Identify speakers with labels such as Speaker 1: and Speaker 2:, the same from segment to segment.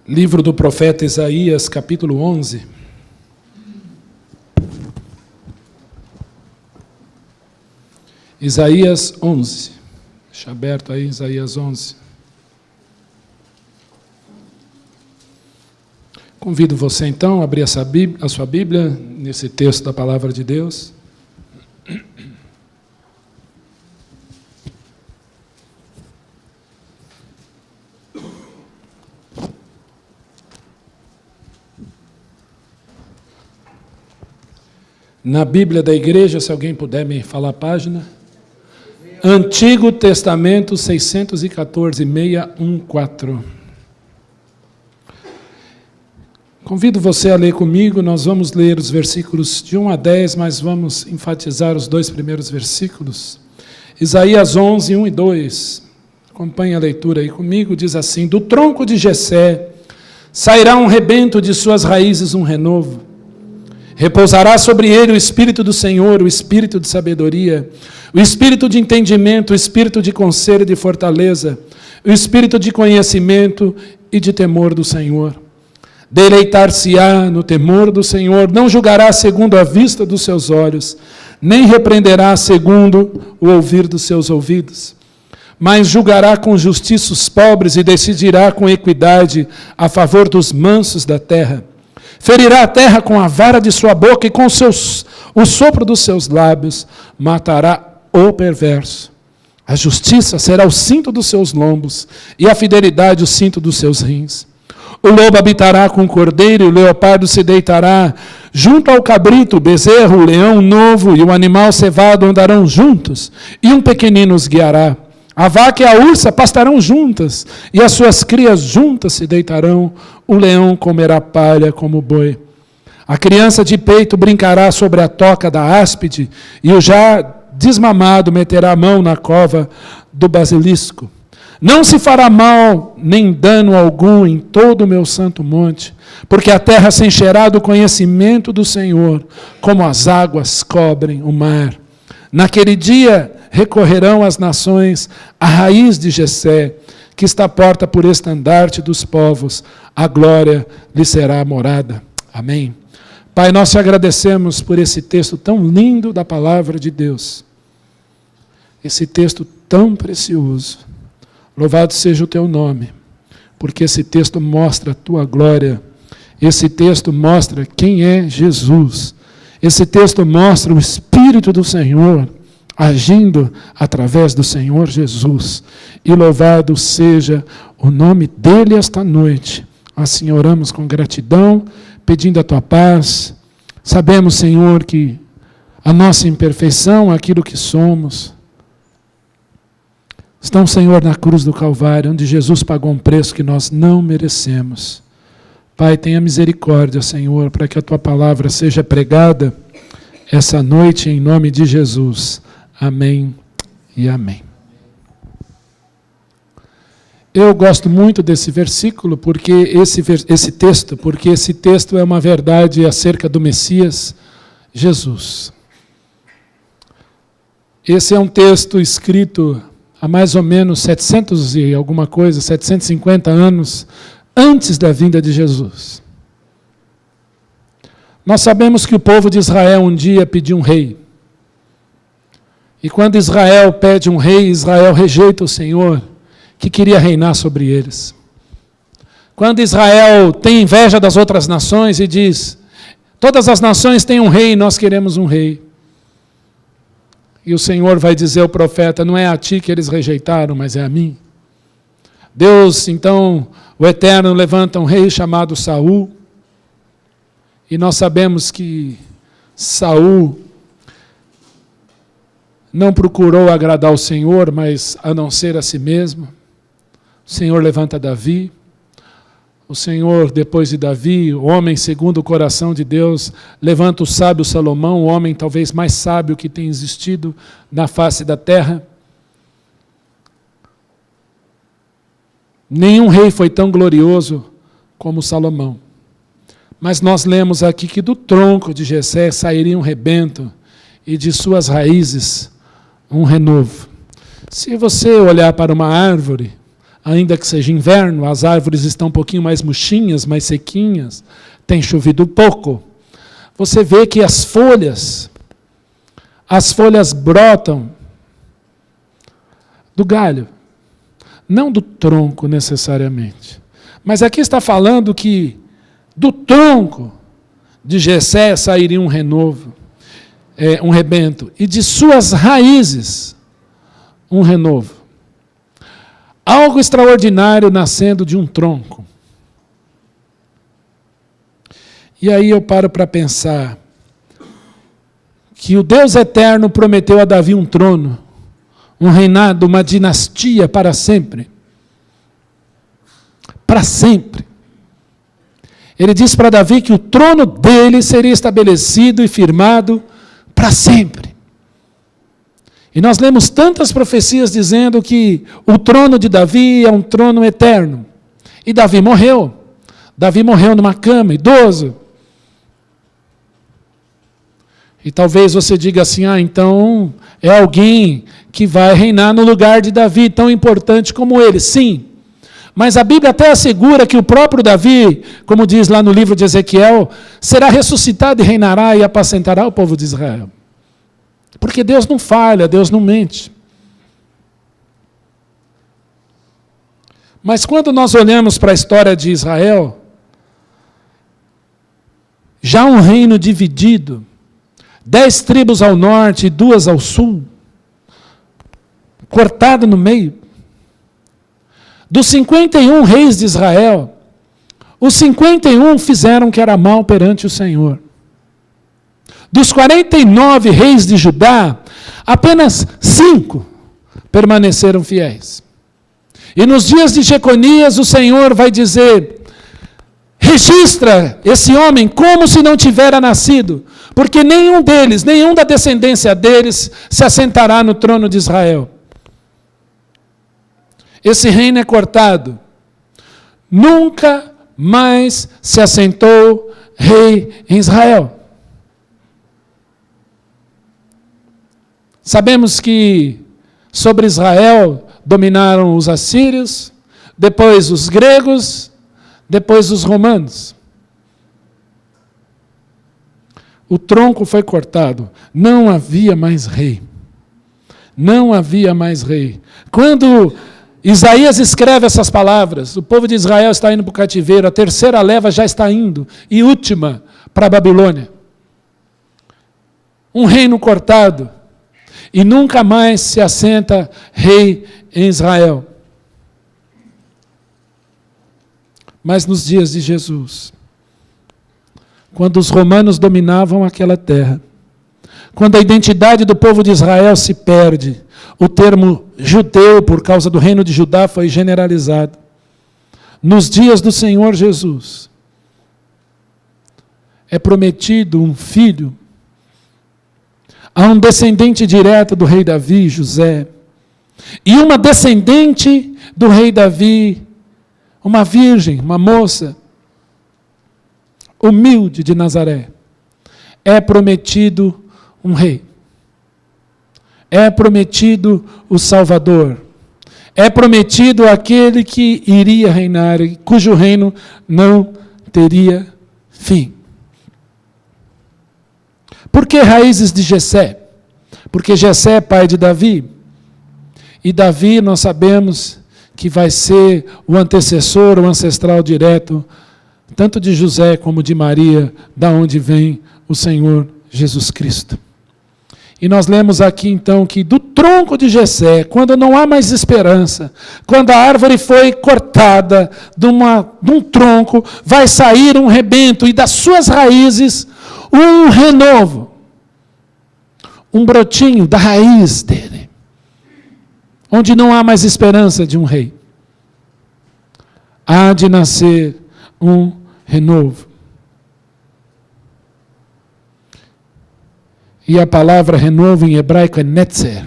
Speaker 1: Livro do profeta Isaías, capítulo 11. Isaías 11. Deixa aberto aí, Isaías 11. Convido você, então, a abrir a sua Bíblia, nesse texto da Palavra de Deus. Na Bíblia da Igreja, se alguém puder me falar a página. Antigo Testamento 614, 614. Convido você a ler comigo, nós vamos ler os versículos de 1 a 10, mas vamos enfatizar os dois primeiros versículos. Isaías 11, 1 e 2. Acompanhe a leitura aí comigo, diz assim: do tronco de Jessé sairá um rebento, de suas raízes um renovo. Repousará sobre ele o Espírito do Senhor, o Espírito de sabedoria, o Espírito de entendimento, o Espírito de conselho e de fortaleza, o Espírito de conhecimento e de temor do Senhor. Deleitar-se-á no temor do Senhor, não julgará segundo a vista dos seus olhos, nem repreenderá segundo o ouvir dos seus ouvidos, mas julgará com justiça os pobres e decidirá com equidade a favor dos mansos da terra. Ferirá a terra com a vara de sua boca e com o sopro dos seus lábios matará o perverso. A justiça será o cinto dos seus lombos e a fidelidade o cinto dos seus rins. O lobo habitará com o cordeiro e o leopardo se deitará junto ao cabrito, o bezerro, o leão novo e o animal cevado andarão juntos e um pequenino os guiará. A vaca e a ursa pastarão juntas, e as suas crias juntas se deitarão. O leão comerá palha como o boi. A criança de peito brincará sobre a toca da áspide, e o já desmamado meterá a mão na cova do basilisco. Não se fará mal nem dano algum em todo o meu santo monte, porque a terra se encherá do conhecimento do Senhor, como as águas cobrem o mar. Naquele dia recorrerão as nações à raiz de Jessé, que está porta por estandarte dos povos, a glória lhe será morada. Amém. Pai, nós te agradecemos por esse texto tão lindo da palavra de Deus, esse texto tão precioso. Louvado seja o teu nome, porque esse texto mostra a tua glória, esse texto mostra quem é Jesus, esse texto mostra o Espírito do Senhor, agindo através do Senhor Jesus. E louvado seja o nome dele esta noite. Assim oramos com gratidão, pedindo a tua paz. Sabemos, Senhor, que a nossa imperfeição, aquilo que somos, estão, Senhor, na cruz do Calvário, onde Jesus pagou um preço que nós não merecemos. Pai, tenha misericórdia, Senhor, para que a tua palavra seja pregada essa noite em nome de Jesus. Amém e amém. Eu gosto muito desse versículo, porque esse texto é uma verdade acerca do Messias, Jesus. Esse é um texto escrito há mais ou menos 750 anos antes da vinda de Jesus. Nós sabemos que o povo de Israel um dia pediu um rei. E quando Israel pede um rei, Israel rejeita o Senhor, que queria reinar sobre eles. Quando Israel tem inveja das outras nações e diz, todas as nações têm um rei, nós queremos um rei. E o Senhor vai dizer ao profeta, não é a ti que eles rejeitaram, mas é a mim. Deus, então, o Eterno levanta um rei chamado Saul, e nós sabemos que Saul não procurou agradar o Senhor, mas a não ser a si mesmo. O Senhor levanta Davi. O Senhor, depois de Davi, o homem segundo o coração de Deus, levanta o sábio Salomão, o homem talvez mais sábio que tem existido na face da terra. Nenhum rei foi tão glorioso como Salomão. Mas nós lemos aqui que do tronco de Jessé sairia um rebento, e de suas raízes um renovo. Se você olhar para uma árvore, ainda que seja inverno, as árvores estão um pouquinho mais murchinhas, mais sequinhas, tem chovido pouco. Você vê que as folhas brotam do galho, não do tronco necessariamente. Mas aqui está falando que do tronco de Jessé sairia um renovo, um rebento, e de suas raízes um renovo. Algo extraordinário nascendo de um tronco. E aí eu paro para pensar que o Deus eterno prometeu a Davi um trono, um reinado, uma dinastia para sempre. Para sempre. Ele disse para Davi que o trono dele seria estabelecido e firmado para sempre. E nós lemos tantas profecias dizendo que o trono de Davi é um trono eterno. E Davi morreu. Davi morreu numa cama, idoso. E talvez você diga assim, então é alguém que vai reinar no lugar de Davi, tão importante como ele. Sim, mas a Bíblia até assegura que o próprio Davi, como diz lá no livro de Ezequiel, será ressuscitado e reinará e apacentará o povo de Israel. Porque Deus não falha, Deus não mente. Mas quando nós olhamos para a história de Israel, já um reino dividido, 10 tribos ao norte e 2 ao sul, cortado no meio. Dos 51 reis de Israel, os 51 fizeram o que era mal perante o Senhor. Dos 49 reis de Judá, apenas 5 permaneceram fiéis. E nos dias de Jeconias, o Senhor vai dizer: registra esse homem como se não tivera nascido, porque nenhum deles, nenhum da descendência deles, se assentará no trono de Israel. Esse reino é cortado. Nunca mais se assentou rei em Israel. Sabemos que sobre Israel dominaram os assírios, depois os gregos, depois os romanos. O tronco foi cortado, não havia mais rei. Não havia mais rei. Quando Isaías escreve essas palavras, o povo de Israel está indo para o cativeiro, a terceira leva já está indo, e última para a Babilônia. Um reino cortado, e nunca mais se assenta rei em Israel. Mas nos dias de Jesus, quando os romanos dominavam aquela terra, quando a identidade do povo de Israel se perde, o termo judeu, por causa do reino de Judá, foi generalizado. Nos dias do Senhor Jesus, é prometido um filho a um descendente direto do rei Davi, José, e uma descendente do rei Davi, uma virgem, uma moça, humilde de Nazaré. É prometido um rei. É prometido o Salvador. É prometido aquele que iria reinar, e cujo reino não teria fim. Por que raízes de Jessé? Porque Jessé é pai de Davi. E Davi, nós sabemos que vai ser o antecessor, o ancestral direto, tanto de José como de Maria, da onde vem o Senhor Jesus Cristo. E nós lemos aqui então que do tronco de Jessé, quando não há mais esperança, quando a árvore foi cortada de um tronco, vai sair um rebento, e das suas raízes um renovo, um brotinho da raiz dele, onde não há mais esperança de um rei. Há de nascer um renovo. E a palavra renovo em hebraico é netzer,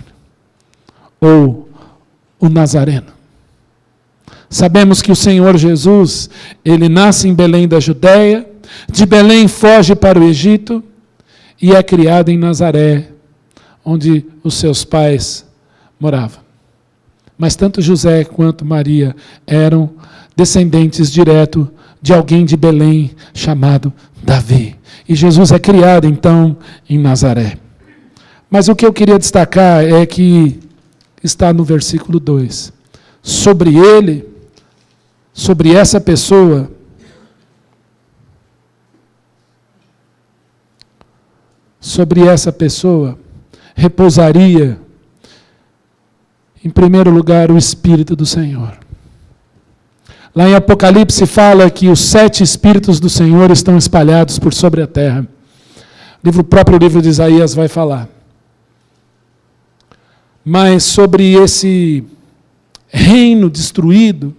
Speaker 1: ou o Nazareno. Sabemos que o Senhor Jesus, ele nasce em Belém da Judéia, de Belém foge para o Egito e é criado em Nazaré, onde os seus pais moravam. Mas tanto José quanto Maria eram descendentes direto de alguém de Belém chamado Davi. E Jesus é criado, então, em Nazaré. Mas o que eu queria destacar é que está no versículo 2. Sobre ele, sobre essa pessoa, repousaria, em primeiro lugar, o Espírito do Senhor. Lá em Apocalipse fala que os 7 Espíritos do Senhor estão espalhados por sobre a terra. O próprio livro de Isaías vai falar. Mas sobre esse reino destruído,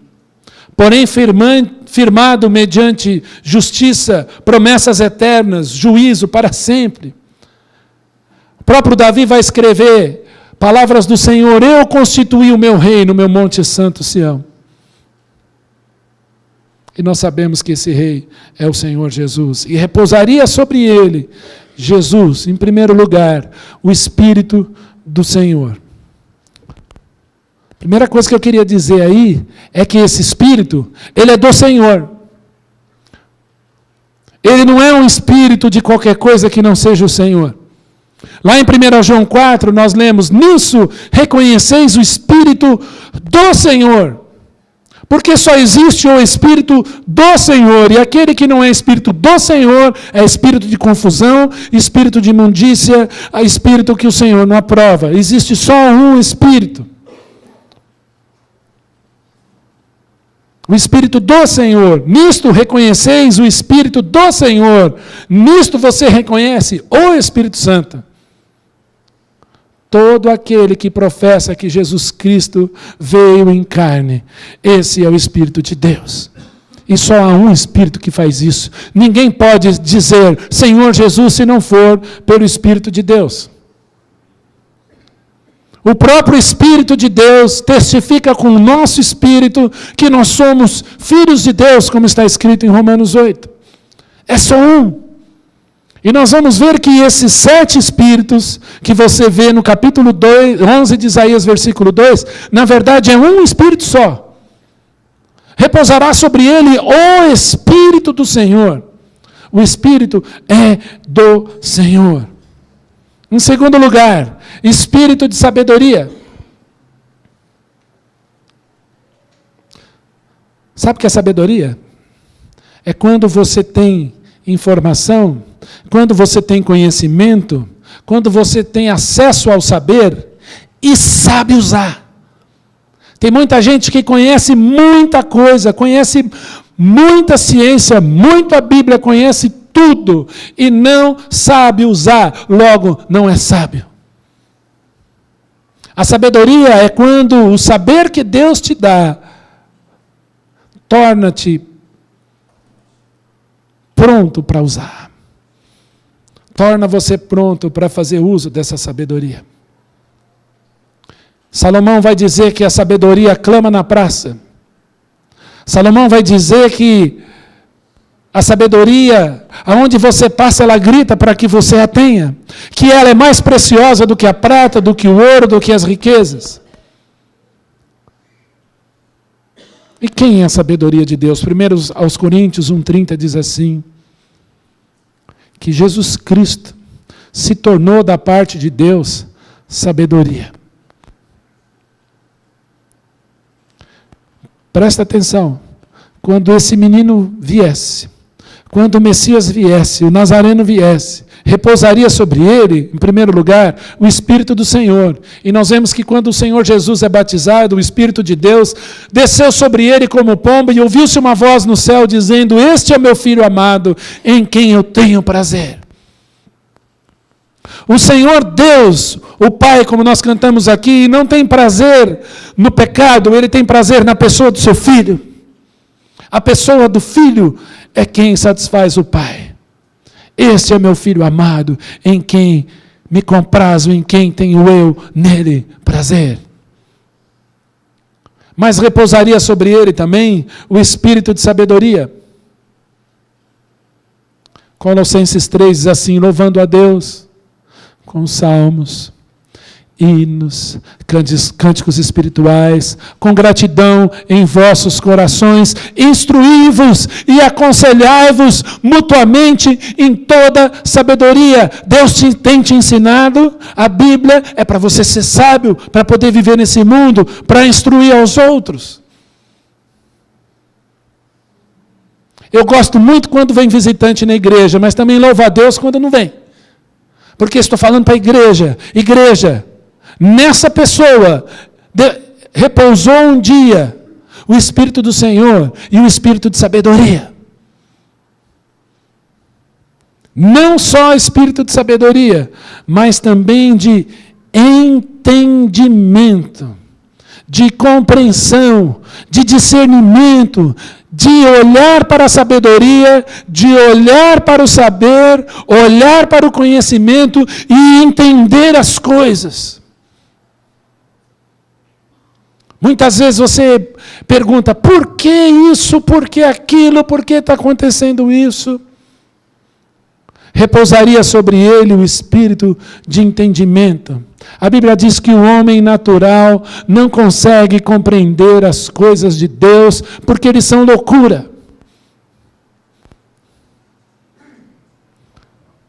Speaker 1: porém firmado mediante justiça, promessas eternas, juízo para sempre. O próprio Davi vai escrever palavras do Senhor: eu constituí o meu reino, meu monte santo Sião. E nós sabemos que esse rei é o Senhor Jesus. E repousaria sobre ele, Jesus, em primeiro lugar, o Espírito do Senhor. Primeira coisa que eu queria dizer aí é que esse Espírito, ele é do Senhor. Ele não é um espírito de qualquer coisa que não seja o Senhor. Lá em 1 João 4, nós lemos: nisso reconheceis o Espírito do Senhor. Porque só existe o Espírito do Senhor, e aquele que não é Espírito do Senhor é espírito de confusão, espírito de imundícia, espírito que o Senhor não aprova. Existe só um Espírito. O Espírito do Senhor. Nisto reconheceis o Espírito do Senhor. Nisto você reconhece o Espírito Santo. Todo aquele que professa que Jesus Cristo veio em carne, esse é o Espírito de Deus. E só há um Espírito que faz isso. Ninguém pode dizer Senhor Jesus se não for pelo Espírito de Deus. O próprio Espírito de Deus testifica com o nosso espírito que nós somos filhos de Deus, como está escrito em Romanos 8. É só um. E nós vamos ver que esses 7 espíritos que você vê no capítulo 11 de Isaías, versículo 2, na verdade é um espírito só. Repousará sobre ele o Espírito do Senhor. O Espírito é do Senhor. Em segundo lugar, espírito de sabedoria. Sabe o que é sabedoria? É quando você tem informação, quando você tem conhecimento, quando você tem acesso ao saber e sabe usar. Tem muita gente que conhece muita coisa, conhece muita ciência, muito a Bíblia, conhece tudo e não sabe usar, logo não é sábio. A sabedoria é quando o saber que Deus te dá torna-te pronto para usar. Torna você pronto para fazer uso dessa sabedoria. Salomão vai dizer que a sabedoria clama na praça. Salomão vai dizer que a sabedoria, aonde você passa, ela grita para que você a tenha. Que ela é mais preciosa do que a prata, do que o ouro, do que as riquezas. E quem é a sabedoria de Deus? Primeiro aos Coríntios 1,30 diz assim: que Jesus Cristo se tornou da parte de Deus sabedoria. Presta atenção, quando esse menino viesse, quando o Messias viesse, o Nazareno viesse, repousaria sobre ele, em primeiro lugar, o Espírito do Senhor. E nós vemos que quando o Senhor Jesus é batizado, o Espírito de Deus desceu sobre ele como pomba e ouviu-se uma voz no céu dizendo: este é meu Filho amado, em quem eu tenho prazer. O Senhor Deus, o Pai, como nós cantamos aqui, não tem prazer no pecado, Ele tem prazer na pessoa do seu Filho. A pessoa do Filho é quem satisfaz o Pai. Este é meu Filho amado, em quem me comprazo, em quem tenho eu nele prazer. Mas repousaria sobre ele também o espírito de sabedoria. Colossenses 3 diz assim: louvando a Deus com salmos, hinos, cânticos espirituais, com gratidão em vossos corações, instruí-vos e aconselhai-vos mutuamente em toda sabedoria. Deus tem te ensinado, a Bíblia é para você ser sábio, para poder viver nesse mundo, para instruir aos outros. Eu gosto muito quando vem visitante na igreja, mas também louvo a Deus quando não vem. Porque estou falando para a igreja. Igreja, nessa pessoa repousou um dia o Espírito do Senhor e o Espírito de sabedoria. Não só Espírito de sabedoria, mas também de entendimento, de compreensão, de discernimento, de olhar para a sabedoria, de olhar para o saber, olhar para o conhecimento e entender as coisas. Muitas vezes você pergunta, por que isso, por que aquilo, por que está acontecendo isso? Repousaria sobre ele o espírito de entendimento. A Bíblia diz que o homem natural não consegue compreender as coisas de Deus, porque eles são loucura.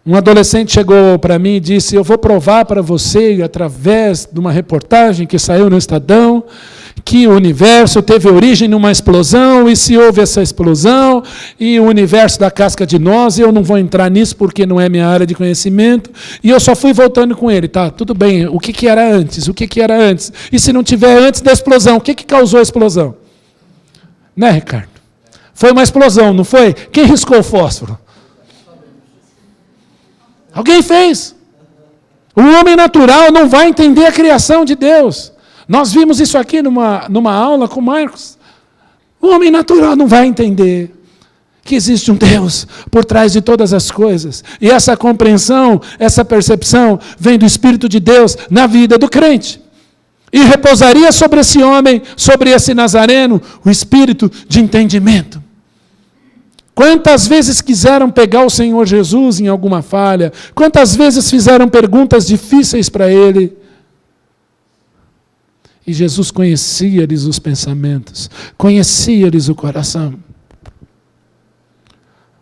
Speaker 1: Um adolescente chegou para mim e disse, eu vou provar para você, através de uma reportagem que saiu no Estadão, que o universo teve origem numa explosão, e se houve essa explosão, e o universo da casca de nós, eu não vou entrar nisso porque não é minha área de conhecimento, e eu só fui voltando com ele, tá, tudo bem, o que era antes? O que era antes? E se não tiver antes da explosão, o que causou a explosão? Né, Ricardo? Foi uma explosão, não foi? Quem riscou o fósforo? Alguém fez. O homem natural não vai entender a criação de Deus. Nós vimos isso aqui numa aula com Marcos. O homem natural não vai entender que existe um Deus por trás de todas as coisas. E essa compreensão, essa percepção, vem do Espírito de Deus na vida do crente. E repousaria sobre esse homem, sobre esse nazareno, o Espírito de entendimento. Quantas vezes quiseram pegar o Senhor Jesus em alguma falha? Quantas vezes fizeram perguntas difíceis para Ele? E Jesus conhecia-lhes os pensamentos, conhecia-lhes o coração.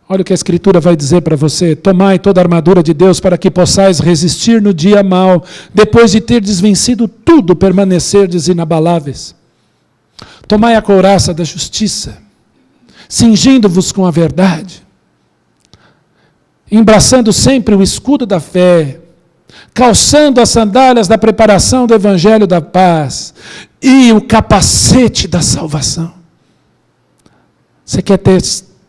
Speaker 1: Olha o que a Escritura vai dizer para você. Tomai toda a armadura de Deus para que possais resistir no dia mau, depois de terdes vencido tudo, permanecerdes inabaláveis. Tomai a couraça da justiça, cingindo-vos com a verdade, embraçando sempre o escudo da fé, calçando as sandálias da preparação do Evangelho da paz e o capacete da salvação. Você quer ter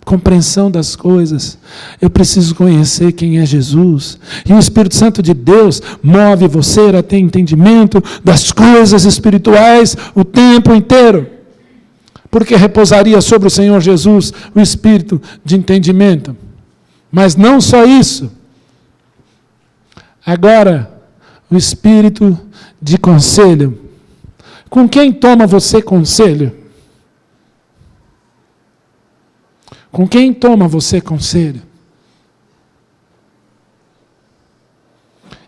Speaker 1: compreensão das coisas? Eu preciso conhecer quem é Jesus. E o Espírito Santo de Deus move você a ter entendimento das coisas espirituais o tempo inteiro. Porque repousaria sobre o Senhor Jesus o Espírito de entendimento. Mas não só isso. Agora, o Espírito de conselho. Com quem toma você conselho? Com quem toma você conselho?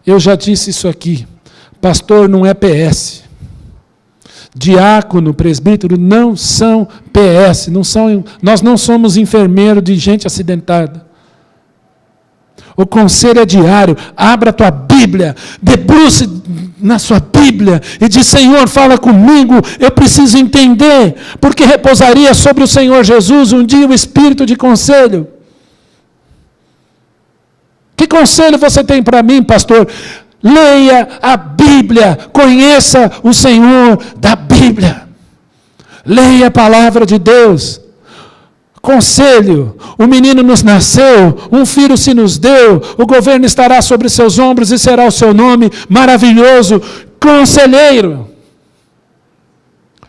Speaker 1: Eu já disse isso aqui. Pastor não é PS. Diácono, presbítero não são PS. Nós não somos enfermeiro de gente acidentada. O conselho é diário. Abra a tua Bíblia, debruce na sua Bíblia e diz, Senhor, fala comigo, eu preciso entender, porque repousaria sobre o Senhor Jesus um dia o Espírito de conselho. Que conselho você tem para mim, pastor? Leia a Bíblia, conheça o Senhor da Bíblia. Leia a palavra de Deus. Conselho, o menino nos nasceu, um filho se nos deu, o governo estará sobre seus ombros e será o seu nome maravilhoso, Conselheiro.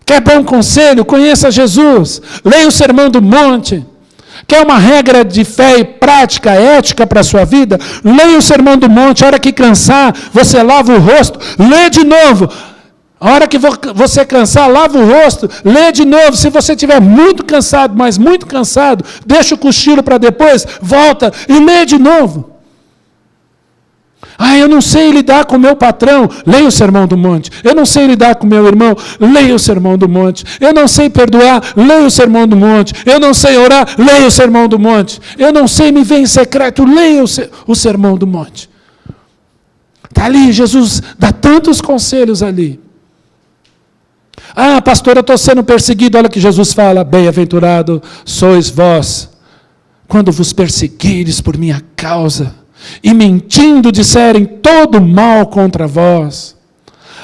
Speaker 1: Quer bom conselho? Conheça Jesus, leia o Sermão do Monte. Quer uma regra de fé e prática, ética para a sua vida? Leia o Sermão do Monte, a hora que cansar, você lava o rosto, lê de novo. A hora que você cansar, lava o rosto, lê de novo. Se você estiver muito cansado, mas muito cansado, deixa o cochilo para depois, volta e lê de novo. Eu não sei lidar com o meu patrão, leia o Sermão do Monte. Eu não sei lidar com o meu irmão, leia o Sermão do Monte. Eu não sei perdoar, leia o Sermão do Monte. Eu não sei orar, leia o Sermão do Monte. Eu não sei me ver em secreto, leia o Sermão do Monte. Está ali, Jesus dá tantos conselhos ali. Pastor, eu estou sendo perseguido. Olha que Jesus fala: bem-aventurado sois vós, quando vos perseguires por minha causa, e mentindo disserem todo mal contra vós.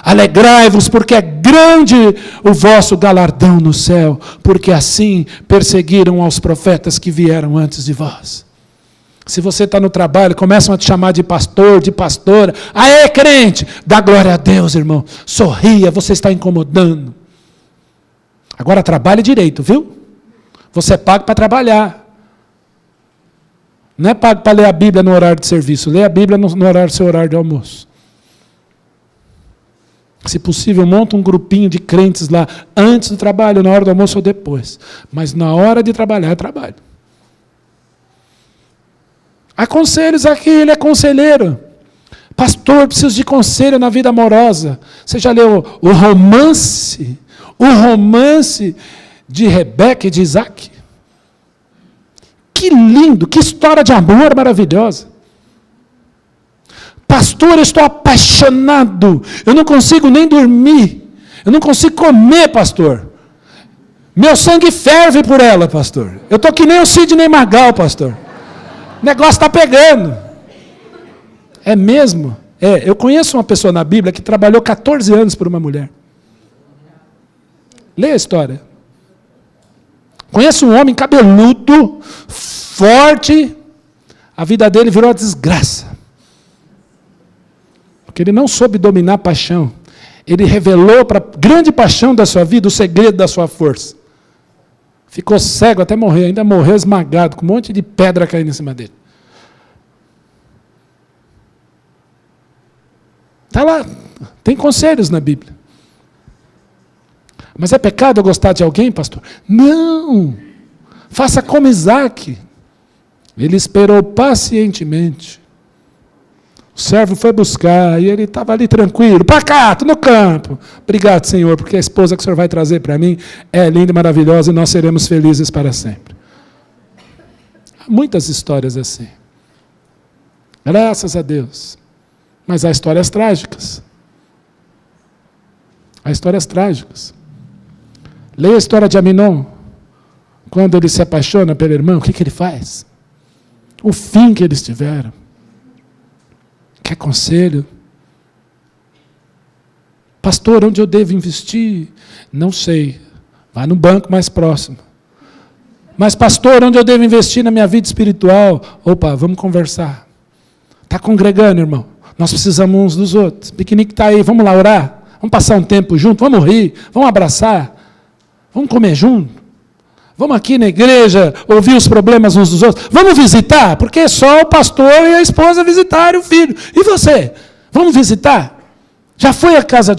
Speaker 1: Alegrai-vos, porque é grande o vosso galardão no céu, porque assim perseguiram aos profetas que vieram antes de vós. Se você está no trabalho, começam a te chamar de pastor, de pastora. Crente, dá glória a Deus, irmão. Sorria, você está incomodando. Agora trabalhe direito, viu? Você é pago para trabalhar. Não é pago para ler a Bíblia no horário de serviço. Lê a Bíblia no horário do seu horário de almoço. Se possível, monta um grupinho de crentes lá, antes do trabalho, na hora do almoço ou depois. Mas na hora de trabalhar, é trabalho. Há conselhos aqui, ele é conselheiro. Pastor, preciso de conselho na vida amorosa. Você já leu o romance? O romance de Rebeca e de Isaac? Que lindo, que história de amor maravilhosa. Pastor, eu estou apaixonado. Eu não consigo nem dormir. Eu não consigo comer, pastor. Meu sangue ferve por ela, pastor. Eu estou que nem o Sidney Magal, pastor. O negócio está pegando. É mesmo? Eu conheço uma pessoa na Bíblia que trabalhou 14 anos por uma mulher. Leia a história. Conheço um homem cabeludo, forte, a vida dele virou uma desgraça. Porque ele não soube dominar a paixão. Ele revelou para a grande paixão da sua vida o segredo da sua força. Ficou cego até morrer, ainda morreu esmagado, com um monte de pedra caindo em cima dele. Está lá, tem conselhos na Bíblia. Mas é pecado eu gostar de alguém, pastor? Não! Faça como Isaac. Ele esperou pacientemente. O servo foi buscar, e ele estava ali tranquilo. Para cá, estou no campo. Obrigado, Senhor, porque a esposa que o Senhor vai trazer para mim é linda e maravilhosa, e nós seremos felizes para sempre. Há muitas histórias assim. Graças a Deus. Mas há histórias trágicas. Há histórias trágicas. Leia a história de Aminon. Quando ele se apaixona pelo irmão, o que ele faz? O fim que eles tiveram. Quer conselho? Pastor, onde eu devo investir? Não sei. Vá no banco mais próximo. Mas pastor, onde eu devo investir na minha vida espiritual? Opa, vamos conversar. Está congregando, irmão? Nós precisamos uns dos outros. O piquenique está aí, vamos lá orar? Vamos passar um tempo junto? Vamos rir? Vamos abraçar? Vamos comer junto? Vamos aqui na igreja ouvir os problemas uns dos outros? Vamos visitar? Porque é só o pastor e a esposa visitarem o filho. E você? Vamos visitar? Já foi à casa de